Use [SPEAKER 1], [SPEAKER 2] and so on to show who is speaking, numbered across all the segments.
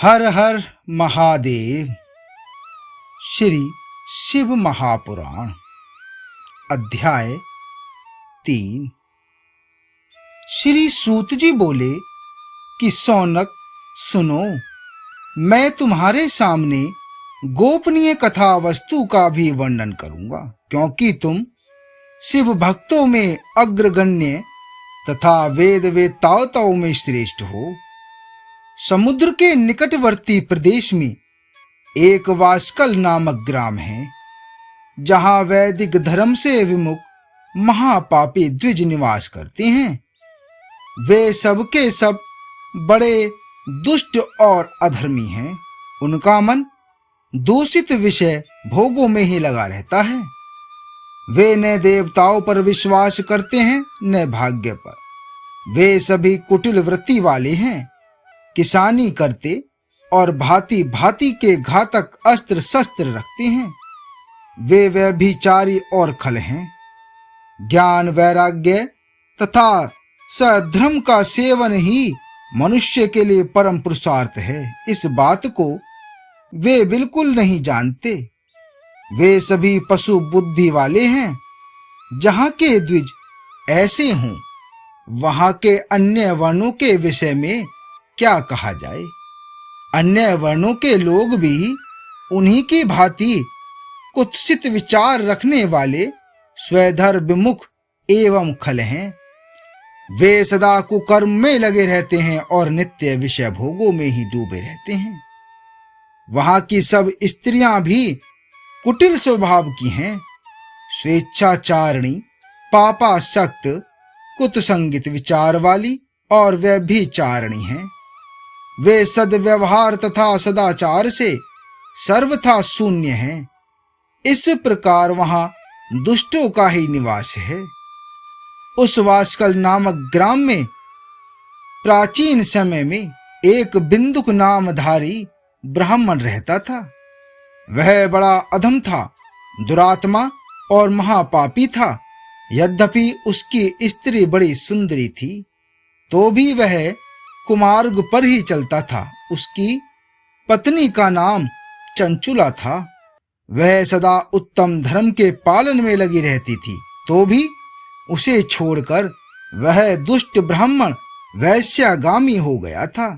[SPEAKER 1] हर हर महादेव। श्री शिव महापुराण अध्याय 3। श्री सूत जी बोले कि सौनक सुनो, मैं तुम्हारे सामने गोपनीय कथा वस्तु का भी वर्णन करूंगा, क्योंकि तुम शिव भक्तों में अग्रगण्य तथा वेद वेत्ताओं में श्रेष्ठ हो। समुद्र के निकटवर्ती प्रदेश में एक वास्कल नामक ग्राम है, जहां वैदिक धर्म से विमुख महापापी द्विज निवास करते हैं। वे सब के सब बड़े दुष्ट और अधर्मी हैं। उनका मन दूषित विषय भोगों में ही लगा रहता है। वे न देवताओं पर विश्वास करते हैं न भाग्य पर। वे सभी कुटिल वृत्ति वाले हैं, किसानी करते और भांति भांति के घातक अस्त्र शस्त्र रखते हैं। वे व्यभिचारी और खल हैं। ज्ञान वैराग्य तथा सधर्म का सेवन ही मनुष्य के लिए परम पुरुषार्थ है, इस बात को वे बिल्कुल नहीं जानते। वे सभी पशु बुद्धि वाले हैं। जहां के द्विज ऐसे हों, वहां के अन्य वर्णों के विषय में क्या कहा जाए। अन्य वर्णों के लोग भी उन्हीं की भांति कुत्सित विचार रखने वाले स्वधर्म विमुख एवं खल हैं। वे सदा कुकर्म में लगे रहते हैं और नित्य विषय भोगों में ही डूबे रहते हैं। वहां की सब स्त्रियां भी कुटिल स्वभाव की हैं, स्वेच्छाचारिणी, पापासक्त, कुतसंगित विचार वाली और व्यभिचारिणी हैं। वे सद्व्यवहार तथा सदाचार से सर्वथा शून्य हैं। इस प्रकार वहां दुष्टों का ही निवास है। उस वास्कल नामक ग्राम में प्राचीन समय में एक बिंदुक नामधारी ब्राह्मण रहता था। वह बड़ा अधम था, दुरात्मा और महापापी था। यद्यपि उसकी स्त्री बड़ी सुंदरी थी, तो भी वह कुमार्ग पर ही चलता था। उसकी पत्नी का नाम चंचुला था। वह सदा उत्तम धर्म के पालन में लगी रहती थी, तो भी उसे छोड़कर वह दुष्ट ब्राह्मण वैश्यागामी हो गया था।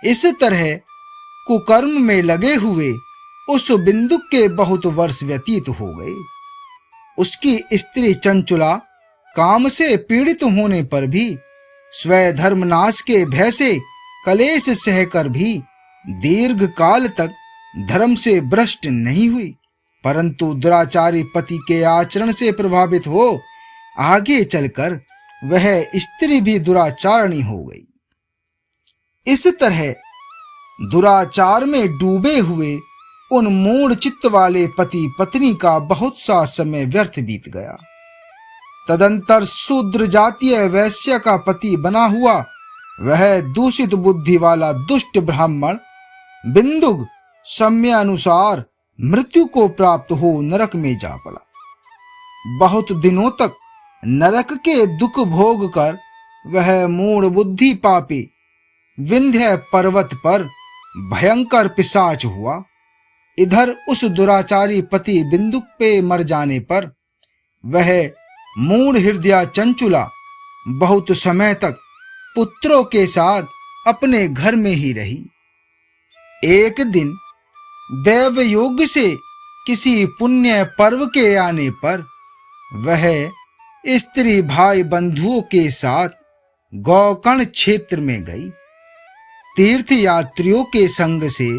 [SPEAKER 1] इस तरह कुकर्म में लगे हुए उस बिंदुक के बहुत वर्ष व्यतीत हो गए। उसकी स्त्री चंचुला काम से पीड़ित होने पर भी स्वधर्मनाश के भय से कलेश सहकर भी दीर्घ काल तक धर्म से भ्रष्ट नहीं हुई, परंतु दुराचारी पति के आचरण से प्रभावित हो आगे चलकर वह स्त्री भी दुराचारणी हो गई। इस तरह दुराचार में डूबे हुए उन मूढ़ चित्त वाले पति पत्नी का बहुत सा समय व्यर्थ बीत गया। तदंतर शूद्र जातीय वैश्य का पति बना हुआ वह दूषित बुद्धि वाला दुष्ट ब्राह्मण बिंदुक समयानुसार मृत्यु को प्राप्त हो नरक में जा पड़ा। बहुत दिनों तक नरक के दुख भोग कर वह मूढ़ बुद्धि पापी विंध्य पर्वत पर भयंकर पिशाच हुआ। इधर उस दुराचारी पति बिंदुक पे मर जाने पर वह मूढ़ हृदया चंचुला बहुत समय तक पुत्रों के साथ अपने घर में ही रही। एक दिन देव योग से किसी पुण्य पर्व के आने पर वह स्त्री भाई बंधुओं के साथ गौकर्ण क्षेत्र में गई। तीर्थ यात्रियों के संग से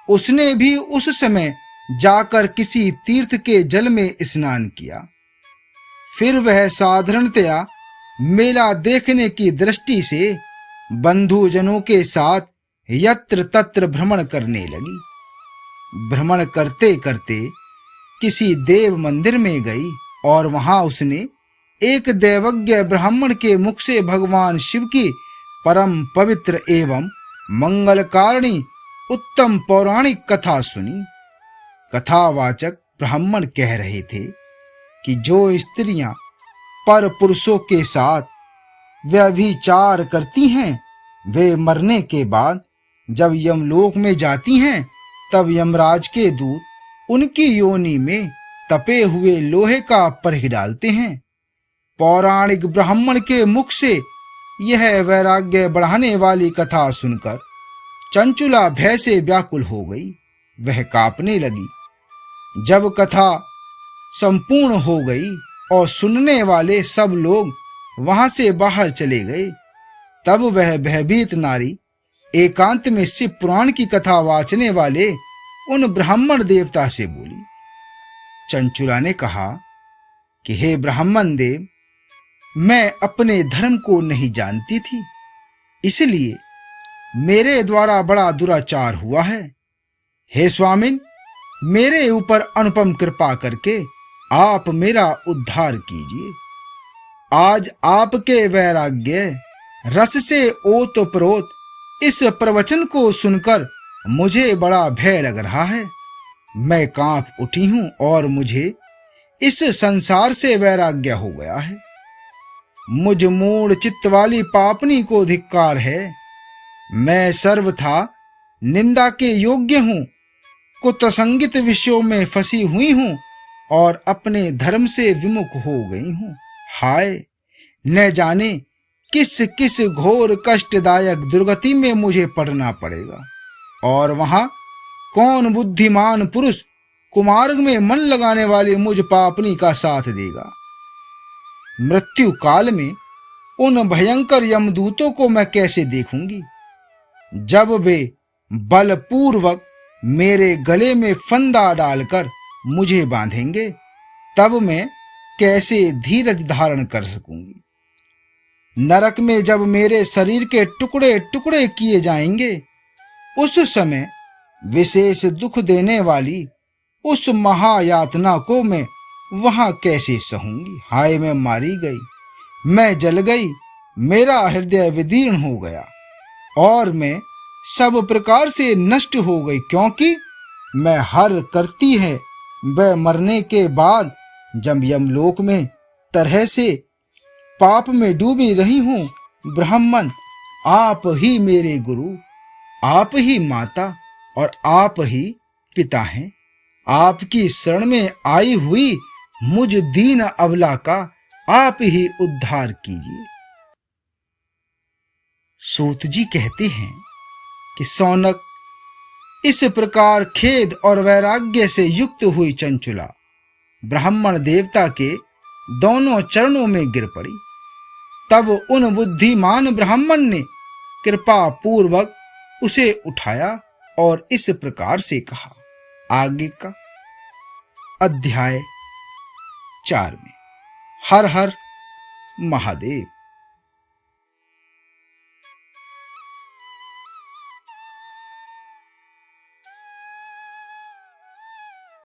[SPEAKER 1] उसने भी उस समय जाकर किसी तीर्थ के जल में स्नान किया। फिर वह साधारणतया मेला देखने की दृष्टि से बंधुजनों के साथ यत्र तत्र भ्रमण करने लगी। भ्रमण करते करते किसी देव मंदिर में गई और वहां उसने एक देवज्ञ ब्राह्मण के मुख से भगवान शिव की परम पवित्र एवं मंगलकारिणी उत्तम पौराणिक कथा सुनी। कथावाचक ब्राह्मण कह रहे थे कि जो स्त्रियां पर पुरुषों के साथ व्यभिचार करती हैं, वे मरने के बाद जब यमलोक में जाती हैं तब यमराज के दूत उनकी योनि में तपे हुए लोहे का परख डालते हैं। पौराणिक ब्राह्मण के मुख से यह वैराग्य बढ़ाने वाली कथा सुनकर चंचुला भय से व्याकुल हो गई। वह कांपने लगी। जब कथा संपूर्ण हो गई और सुनने वाले सब लोग वहां से बाहर चले गए, तब वह भयभीत नारी एकांत में शिव पुराण की कथा वाचने वाले उन ब्राह्मण देवता से बोली। चंचुला ने कहा कि हे ब्राह्मण देव, मैं अपने धर्म को नहीं जानती थी, इसलिए मेरे द्वारा बड़ा दुराचार हुआ है। हे स्वामिन, मेरे ऊपर अनुपम कृपा करके आप मेरा उद्धार कीजिए। आज आपके वैराग्य रस से ओतप्रोत इस प्रवचन को सुनकर मुझे बड़ा भय लग रहा है। मैं कांप उठी हूं और मुझे इस संसार से वैराग्य हो गया है। मुझ मूढ़ चित्त वाली पापनी को धिक्कार है। मैं सर्वथा निंदा के योग्य हूं, कुतसंगित विषयों में फंसी हुई हूं और अपने धर्म से विमुख हो गई हूं। हाय, न जाने किस किस घोर कष्टदायक दुर्गति में मुझे पड़ना पड़ेगा, और वहां कौन बुद्धिमान पुरुष कुमार्ग में मन लगाने वाले मुझ पापनी का साथ देगा। मृत्यु काल में उन भयंकर यमदूतों को मैं कैसे देखूंगी, जब वे बलपूर्वक मेरे गले में फंदा डालकर मुझे बांधेंगे, तब मैं कैसे धीरज धारण कर सकूंगी। नरक में जब मेरे शरीर के टुकड़े टुकड़े किए जाएंगे, उस समय विशेष दुख देने वाली उस महायातना को मैं वहां कैसे सहूंगी। हाय, मैं मारी गई, मैं जल गई, मेरा हृदय विदीर्ण हो गया और मैं सब प्रकार से नष्ट हो गई, क्योंकि मैं हर करती है वह मरने के बाद जब यमलोक में तरह से पाप में डूबी रही हूं। ब्राह्मण, आप ही मेरे गुरु, आप ही माता और आप ही पिता हैं। आपकी शरण में आई हुई मुझ दीन अबला का आप ही उद्धार कीजिए। सूत जी कहते हैं कि सौनक, इस प्रकार खेद और वैराग्य से युक्त हुई चंचुला ब्राह्मण देवता के दोनों चरणों में गिर पड़ी। तब उन बुद्धिमान ब्राह्मण ने कृपा पूर्वक उसे उठाया और इस प्रकार से कहा। आगे का अध्याय 4 में। हर हर महादेव।